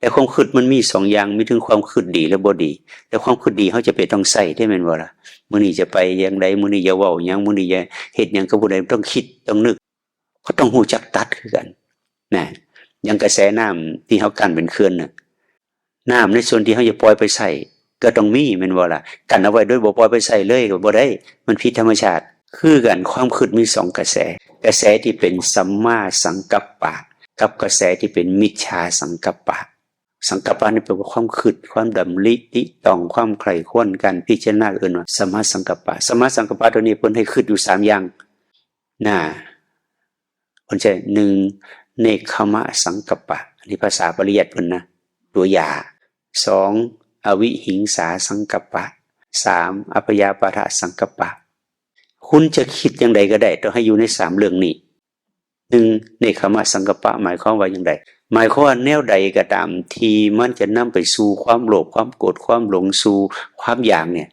แต่ความคิดมันมีสองอย่างมีถึงความคิดดีและบ่ดีแต่ความคิดดีเขาจะไปต้องใส่ได้แม่นบ่ล่ะมื้อนี้จะไปอย่างใดมื้อนี้จะเว้าหยังมื้อนี้จะเฮ็ดหยังกับผู้ใดต้องคิดต้องนึกก็ต้องรู้จักตัดคือกันนะอย่างกระแสน้ำที่เฮากั้นเป็นเขื่อนน่ะน้ำในส่วนที่เฮาจะปล่อยไปใส่ก็ต้องมีแม่นบ่ล่ะกันเอาไว้โดยบ่ปล่อยไปใส่เลยก็บ่ได้มันผิดธรรมชาติคือกันความคิดมีสองกระแสกระแสที่เป็นสัมมาสังกัปปะกับกระแสที่เป็นมิจฉาสังกัปปะสังกัปปะนี่แปลว่าความคิดความดำริติตองความใคร่ครวญกันพิจารณาเอิ้นว่าสัมมาสังกัปปะสัมมาสังกัปปะตัวนี้เพิ่นให้คิดอยู่3อย่างน่ะเพิ่นใช้1เนกขมะสังกัปปะอันนี้ภาษาปริยัติเพิ่นนะตัวอย่า2อวิหิงสาสังกัปปะ3อัปยาปาทะสังกัปปะคุณจะคิดอย่างใดก็ได้ต้องให้อยู่ใน3เรื่องนี้1เนกขมะสังกัปปะหมายความว่าอย่างไรหมายความว่าแนวใดก็ตามที่มันจะนำไปสู่ความโลภความโกรธความหลงสู่ความอยากเนี่ย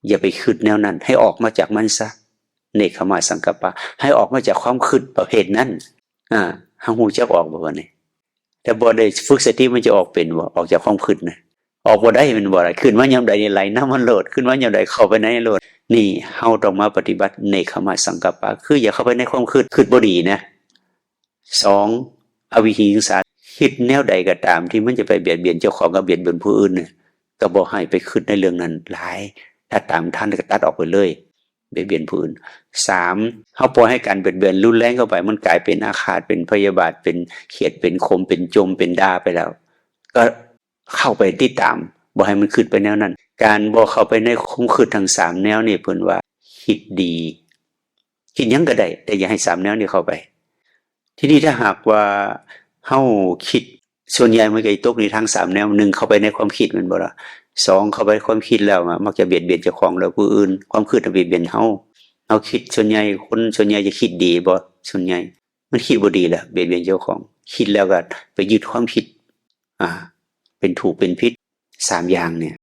อย่าไปคิดแนวนั้นให้ออกมาจากมันซะเนกขมะสังกัปปะให้ออกมาจากความคิดประเภทนั้นเฮาฮู้จักออกบ่ว่านี่แต่บ่ได้ฝึกสติมันจะออกเป็นบ่ออกจากความคิดนะออกบ่ได้มันบ่ได้ขึ้นมายามใดนี่ไหลน้ำมันโลดขึ้นมายามใดเข้าไปในโลดนี่เฮาต้องมาปฏิบัติเนกขมะสังกัปปะคืออย่าเข้าไปในความคิดบ่ดีนะ2อวิหิงสาคิดแนวใดก็ตามที่มันจะไปเบียดเบียนเจ้าของกับเบียดเบียนผู้อื่นเนี่ยก็บ่ให้ไปคิดในเรื่องนั้นหลายถ้าตามท่านก็ตัดออกไปเลยเบียดเบียนผู้อื่น3เฮาปล่อยให้การเบียดเบียนรุนแรงเข้าไปมันกลายเป็นอาฆาตเป็นพยาบาทเป็นเขียดเป็นคมเป็นจมเป็นด่าไปแล้วก็เข้าไปติดตามบ่ให้มันคิดไปแนวนั้นการบ่เข้าไปในความคิดทั้ง3แนวนี่เพิ่นว่าคิดดีคิดหยังก็ได้แต่อย่าให้3แนวนี้เข้าไปทีนี้ถ้าหากว่าเฮาคิดส่วนใหญ่มันก็ตกในทาง3แนว1เข้าไปในความคิดแม่นบ่ล่ะ2เข้าไปความคิดแล้วมักจะเบียดเบียนเจ้าของแล้วผู้อื่นความคิดเบียดเบียนเฮาคิดส่วนใหญ่คนส่วนใหญ่จะคิดดีบ่ส่วนใหญ่มันคิดบ่ดีแหละเบียดเบียนเจ้าของคิดแล้วก็ไปยึดความคิดเป็นถูกเป็นผิด3อย่างเนี่ย